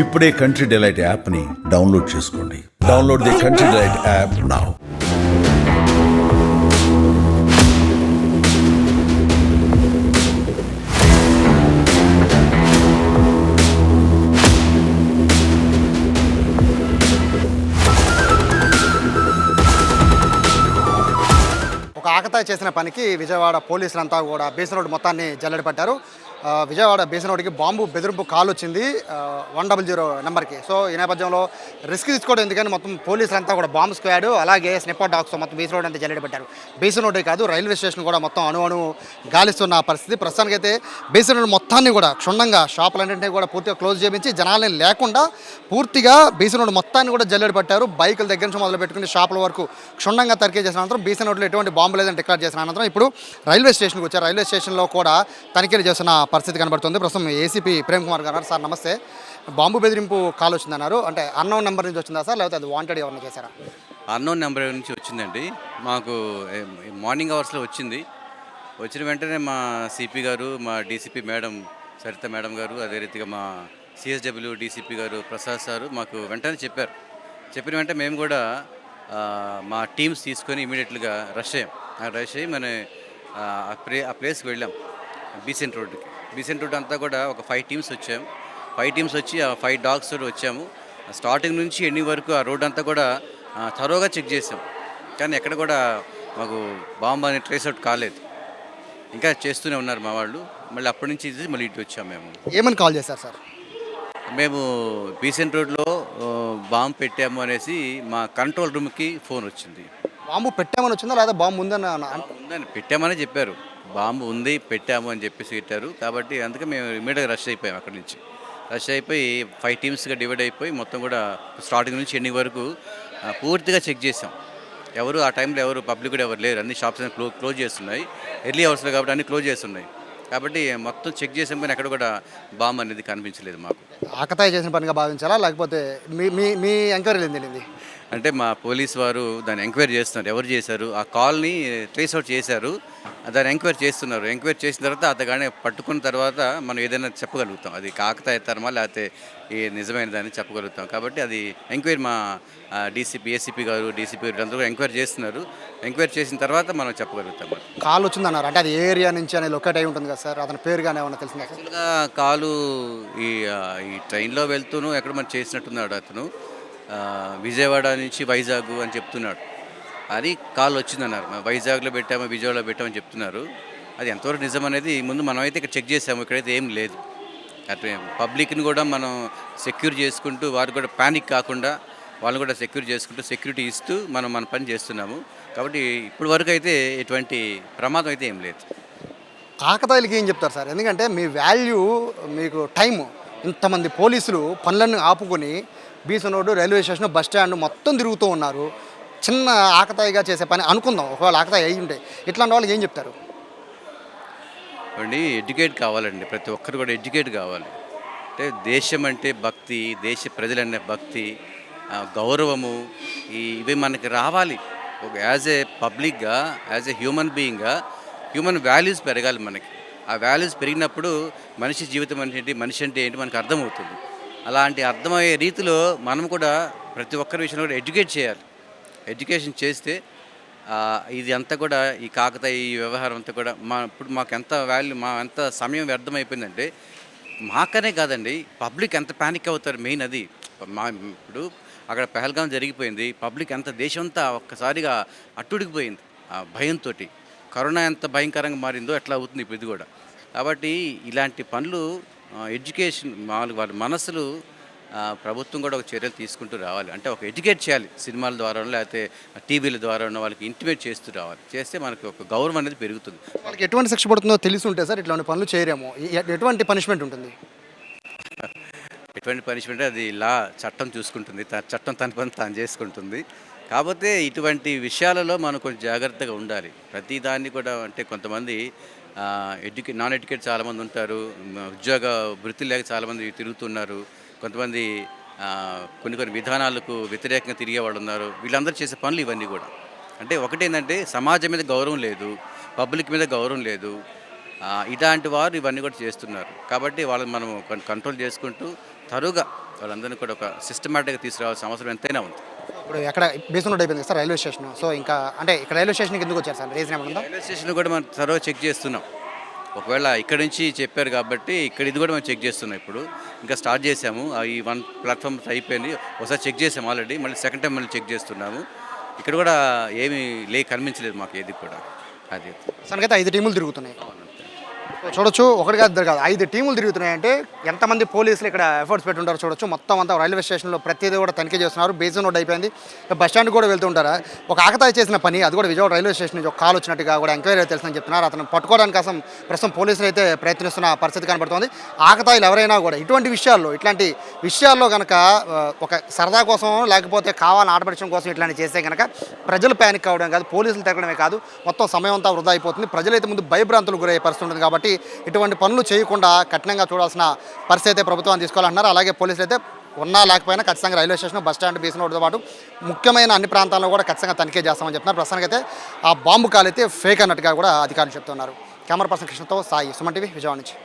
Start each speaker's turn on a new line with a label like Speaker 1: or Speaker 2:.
Speaker 1: ఇప్పుడే country delight యాప్ని download చేసుకోండి. Download the country delight app now.
Speaker 2: ఒక ఆకతాయి చేసిన పనికి విజయవాడ పోలీసులంతా కూడా బేసిన్ రోడ్డు మొత్తాన్ని జల్లెడ పట్టారు. విజయవాడ బేసిన్ రోడ్డుకి బాంబు బెదిరింపు కాల్ వచ్చింది 100 నెంబర్కి. సో ఈ నేపథ్యంలో రిస్క్ తీసుకోవడం ఎందుకని మొత్తం పోలీసులంతా కూడా బాంబు స్క్వాడ్ అలాగే స్నిప్పర్ డాగ్స్తో మొత్తం బేసిన్ రోడ్ అంతా జల్లెడ పట్టారు. బేసిన్ రోడ్డే కాదు రైల్వే స్టేషన్ కూడా మొత్తం అణు గాలిస్తున్న పరిస్థితి. ప్రస్తుతానికైతే బేసిన్ రోడ్ మొత్తాన్ని కూడా క్షుణ్ణంగా షాపులన్నింటినీ కూడా పూర్తిగా క్లోజ్ చేయించి జనాలని లేకుండా పూర్తిగా బేసిన్ రోడ్ మొత్తాన్ని కూడా జల్లెడ పట్టారు. బైకుల దగ్గర నుంచి మొదలు పెట్టుకుని షాపుల వరకు క్షుణ్ణంగా తనిఖీ చేసిన అనంతరం బేసిన్ రోడ్లో ఎటువంటి బాంబు లేదని డిక్లేర్ చేసిన అనంతరం ఇప్పుడు రైల్వే స్టేషన్కి వచ్చారు. రైల్వే స్టేషన్లో కూడా తనిఖీలు చేస్తున్న పరిస్థితి కనబడుతుంది. ప్రస్తుతం ఏసీపీ ప్రేమ్ కుమార్ గారు. సార్ నమస్తే. బాంబు బెదిరింపు కాల్ వచ్చిందన్నారు, అంటే అన్నోన్ నెంబర్ నుంచి వచ్చిందా సార్, లేకపోతే అది వాంటెడ్ ఎవరిని చేశారా?
Speaker 3: అన్నోన్ నెంబర్ నుంచి వచ్చిందండి. మాకు మార్నింగ్ అవర్స్లో వచ్చింది. వచ్చిన వెంటనే మా సిపి గారు, మా డీసీపీ మేడం సరిత మేడం గారు, అదే రీతిగా మా సిఎస్డబ్ల్యూ డీసీపీ గారు ప్రసాద్ సారు మాకు వెంటనే చెప్పారు. చెప్పిన వెంటనే మేము కూడా మా టీమ్స్ తీసుకొని ఇమీడియట్గా రష్ అయ్యి మన ఆ ప్లేస్కి వెళ్ళాం. బీసెంట్ రోడ్ అంతా కూడా ఒక 5 టీమ్స్ వచ్చాం. 5 టీమ్స్ వచ్చి ఆ 5 డాగ్స్ తోటి వచ్చాము. స్టార్టింగ్ నుంచి ఎండి వరకు ఆ రోడ్ అంతా కూడా థరోగా చెక్ చేసాం. కానీ ఎక్కడ కూడా మాకు బాంబు అని ట్రేస్ అవుట్ కాలేదు. ఇంకా చేస్తూనే ఉన్నారు మా వాళ్ళు. మళ్ళీ అప్పటి నుంచి మళ్ళీ ఇటు వచ్చాము. మేము
Speaker 2: ఏమని కాల్ చేశారు సార్?
Speaker 3: మేము బీసెంట్ రోడ్లో బాంబు పెట్టాము అనేసి మా కంట్రోల్ రూమ్కి ఫోన్ వచ్చింది.
Speaker 2: బాంబు పెట్టామని వచ్చిందా లేదా బాంబు
Speaker 3: ఉందని పెట్టామని చెప్పారు. బాంబు ఉంది పెట్టాము అని చెప్పేసి పెట్టారు. కాబట్టి అందుకే మేము ఇమీడియట్గా రష్ అయిపోయాం. అక్కడి నుంచి రష్ అయిపోయి 5 టీమ్స్గా డివైడ్ అయిపోయి మొత్తం కూడా స్టార్టింగ్ నుంచి ఎండింగ్ వరకు పూర్తిగా చెక్ చేసాం. ఆ టైంలో ఎవరు పబ్లిక్ కూడా ఎవరు లేరు. అన్ని షాప్స్ అన్ని క్లోజ్ చేస్తున్నాయి. ఎర్లీ అవర్స్లో కాబట్టి అన్ని క్లోజ్ చేస్తున్నాయి. కాబట్టి మొత్తం చెక్ చేసాం కానీ ఎక్కడ కూడా బాంబు అనేది కనిపించలేదు మాకు.
Speaker 2: ఆకతాయి చేసిన పనిగా భావించాలా, లేకపోతే మీ ఎంక్వైరీలు ఏం తెలియంది?
Speaker 3: అంటే మా పోలీస్ వారు దాన్ని ఎంక్వైరీ చేస్తున్నారు. ఎవరు చేశారు ఆ కాల్ని ట్రేస్ అవుట్ చేశారు, దాన్ని ఎంక్వైరీ చేస్తున్నారు. ఎంక్వైరీ చేసిన తర్వాత అతగానే పట్టుకున్న తర్వాత మనం ఏదైనా చెప్పగలుగుతాం. అది కాకతాయితరమా లేకపోతే ఈ నిజమైన దాన్ని చెప్పగలుగుతాం. కాబట్టి అది ఎంక్వైరీ మా ఏసీపీ గారు డీసీపీ గారు అందరూ ఎంక్వైరీ చేస్తున్నారు. ఎంక్వైరీ చేసిన తర్వాత మనం చెప్పగలుగుతాం.
Speaker 2: కాల్ వచ్చిందన్నారు, అంటే అది ఏ ఏరియా నుంచి అనేది లొకేట్ అయి ఉంటుంది కదా సార్, అతని పేరుగానే ఏమన్నా తెలిసిందా?
Speaker 3: యాక్చువల్గా కాలు ఈ ట్రైన్లో వెళ్తూను ఎక్కడ మనం చేసినట్టున్నాడు. అతను విజయవాడ నుంచి వైజాగ్ అని చెప్తున్నాడు. అది కాల్ వచ్చిందన్నారు. వైజాగ్లో పెట్టామో విజయవాడలో పెట్టామని చెప్తున్నారు. అది ఎంతవరకు నిజం అనేది ముందు మనమైతే ఇక్కడ చెక్ చేసాము. ఇక్కడైతే ఏం లేదు. అటు పబ్లిక్ని కూడా మనం సెక్యూర్ చేసుకుంటూ వారు కూడా ప్యానిక్ కాకుండా వాళ్ళు కూడా సెక్యూర్ చేసుకుంటూ సెక్యూరిటీ ఇస్తూ మన పని చేస్తున్నాము. కాబట్టి ఇప్పటి వరకు అయితే ఎటువంటి ప్రమాదం అయితే ఏం లేదు.
Speaker 2: ఆకతాయిలకి ఏం చెప్తారు సార్? ఎందుకంటే మీ వాల్యూ, మీకు టైము, ఇంతమంది పోలీసులు పనులన్నీ ఆపుకొని బీసన్ road, railway station, bus stand మొత్తం తిరుగుతూ ఉన్నారు. చిన్న ఆకతాయిగా చేసే పని అనుకుందాం, ఒకవేళ ఆకతాయి అయ్యి ఉంటే ఇట్లాంటి వాళ్ళకి ఏం చెప్తారు?
Speaker 3: అండి ఎడ్యుకేట్ కావాలండి. ప్రతి ఒక్కరు కూడా ఎడ్యుకేట్ కావాలి. అంటే దేశం అంటే భక్తి, దేశ ప్రజలనే భక్తి, గౌరవము ఇవి మనకి రావాలి. ఒక యాజ్ ఏ పబ్లిక్గా, యాజ్ ఏ హ్యూమన్ బీయింగ్గా హ్యూమన్ వాల్యూస్ పెరగాలి మనకి. ఆ వాల్యూస్ పెరిగినప్పుడు మనిషి జీవితం అంటే మనిషి అంటే ఏంటి మనకు అర్థమవుతుంది. అలాంటి అర్థమయ్యే రీతిలో మనం కూడా ప్రతి ఒక్కరి విషయంలో కూడా ఎడ్యుకేట్ చేయాలి. ఎడ్యుకేషన్ చేస్తే ఇది అంతా కూడా ఈ కాకతాయి ఈ వ్యవహారం అంతా కూడా ఇప్పుడు మాకు ఎంత వాల్యూ, ఎంత సమయం వ్యర్థమైపోయిందంటే మాకనే కాదండి, పబ్లిక్ ఎంత ప్యానిక్ అవుతారు. మెయిన్ అది ఇప్పుడు అక్కడ పహల్గాం జరిగిపోయింది. పబ్లిక్ ఎంత దేశం అంతా ఒక్కసారిగా అట్టుడికిపోయింది ఆ భయంతో. కరోనా ఎంత భయంకరంగా మారిందో ఎట్లా అవుతుంది ఇప్పుడు ఇది కూడా. కాబట్టి ఇలాంటి పనులు ఎడ్యుకేషన్ వాళ్ళ మనసులు ప్రభుత్వం కూడా ఒక చర్యలు తీసుకుంటూ రావాలి. అంటే ఒక ఎడ్యుకేట్ చేయాలి. సినిమాల ద్వారా లేకపోతే టీవీల ద్వారా వాళ్ళకి ఇంటిమేట్ చేస్తూ రావాలి. చేస్తే మనకి ఒక గౌరవం అనేది పెరుగుతుంది.
Speaker 2: వాళ్ళకి ఎటువంటి శిక్ష పడుతుందో తెలిసి ఉంటే సార్ ఇట్లాంటి పనులు చేయరేమో, ఎటువంటి పనిష్మెంట్ ఉంటుంది?
Speaker 3: ఎటువంటి పనిష్మెంట్ అది చట్టం చూసుకుంటుంది. చట్టం తన పని తాను చేసుకుంటుంది. కాకపోతే ఇటువంటి విషయాలలో మనం కొంచెం జాగ్రత్తగా ఉండాలి. ప్రతిదాన్ని కూడా అంటే కొంతమంది నాన్ ఎడ్యుకేట్ చాలామంది ఉంటారు. ఉద్యోగ వృత్తి లేక చాలామంది తిరుగుతున్నారు. కొంతమంది కొన్ని విధానాలకు వ్యతిరేకంగా తిరిగే వాళ్ళు ఉన్నారు. వీళ్ళందరూ చేసే పనులు ఇవన్నీ కూడా అంటే ఒకటేంటంటే సమాజం మీద గౌరవం లేదు, పబ్లిక్ మీద గౌరవం లేదు. ఇలాంటి వారు ఇవన్నీ కూడా చేస్తున్నారు. కాబట్టి వాళ్ళని మనం కంట్రోల్ చేసుకుంటూ తరుగా వాళ్ళందరినీ కూడా ఒక సిస్టమేటిక్గా తీసుకురావాల్సిన అవసరం ఎంతైనా ఉంది.
Speaker 2: ఇప్పుడు ఎక్కడ బేసిన్ రోడ్ అయిపోయింది సార్ రైల్వే స్టేషన్. సో ఇంకా అంటే ఇక్కడ రైల్వే స్టేషన్కి ఎందుకు వచ్చారు సార్, రీజన్ ఏమైనా ఉందా?
Speaker 3: రైల్వే స్టేషన్ కూడా మనం త్వరగా చెక్ చేస్తున్నాం. ఒకవేళ ఇక్కడ నుంచి చెప్పారు కాబట్టి ఇక్కడ ఇది కూడా మేము చెక్ చేస్తున్నాం. ఇప్పుడు ఇంకా స్టార్ట్ చేసాము. ఈ 1 ప్లాట్ఫామ్ అయిపోయింది, ఒకసారి చెక్ చేసాము ఆల్రెడీ, మళ్ళీ సెకండ్ టైం మళ్ళీ చెక్ చేస్తున్నాము. ఇక్కడ కూడా ఏమీ కనిపించలేదు మాకు ఏది కూడా. అది
Speaker 2: అసలుకైతే 5 టీములు తిరుగుతున్నాయి. చూడొచ్చు, ఒకటి కాదు ఇద్దరు కాదు 5 టీములు తిరుగుతున్నాయంటే ఎంతమంది పోలీసులు ఇక్కడ ఎఫర్ట్స్ పెట్టుంటారు చూడొచ్చు. మొత్తం అంతా రైల్వే స్టేషన్లో ప్రతిదీ కూడా తనిఖీ చేస్తున్నారు. బేసిన్ రోడ్ అయిపోయింది, బస్ స్టాండ్ కూడా వెళ్తుంటారా. ఒక ఆకతాయి చేసిన పని, అది కూడా విజయవాడ రైల్వే స్టేషన్ నుంచి ఒక కాల్ వచ్చినట్టుగా కూడా ఎంక్వైరీ తెలుస్తుందని చెప్తున్నారు. అతను పట్టుకోవడానికి కోసం ప్రస్తుతం పోలీసులు అయితే ప్రయత్నిస్తున్న పరిస్థితి కనబడుతోంది. ఆకతాయిలు ఎవరైనా కూడా ఇట్లాంటి విషయాల్లో కనుక ఒక సరదా కోసం లేకపోతే కావాలని ఆటపడడం కోసం ఇట్లాంటి చేస్తే కనుక ప్రజలు ప్యానిక్ అవ్వడం కాదు, పోలీసులు తిరగడమే కాదు, మొత్తం సమయం అంతా వృధా అయిపోతుంది. ప్రజలైతే ముందు భయభ్రాంతులు గురయ్యే పరిస్థితి ఉంటుంది. కాబట్టి ఇటువంటి పనులు చేయకుండా కఠినంగా చూడాల్సిన పరిస్థితి అయితే ప్రభుత్వాన్ని తీసుకోవాలంటున్నారు. అలాగే పోలీసులు అయితే ఉన్నా లేకపోయినా ఖచ్చితంగా రైల్వే స్టేషన్, బస్ స్టాండ్, బీసీ రోడ్డుతో పాటు ముఖ్యమైన అన్ని ప్రాంతాల్లో కూడా ఖచ్చితంగా తనిఖీ చేస్తామని చెప్తున్నారు. ప్రస్తుతానికి అయితే ఆ బాంబు కాల్ అయితే ఫేక్ అన్నట్టుగా కూడా అధికారులు చెప్తున్నారు. కెమెరా పర్సన్ కృష్ణతో సాయి, సుమన్ టీవీ, విజయవాడ నుంచి.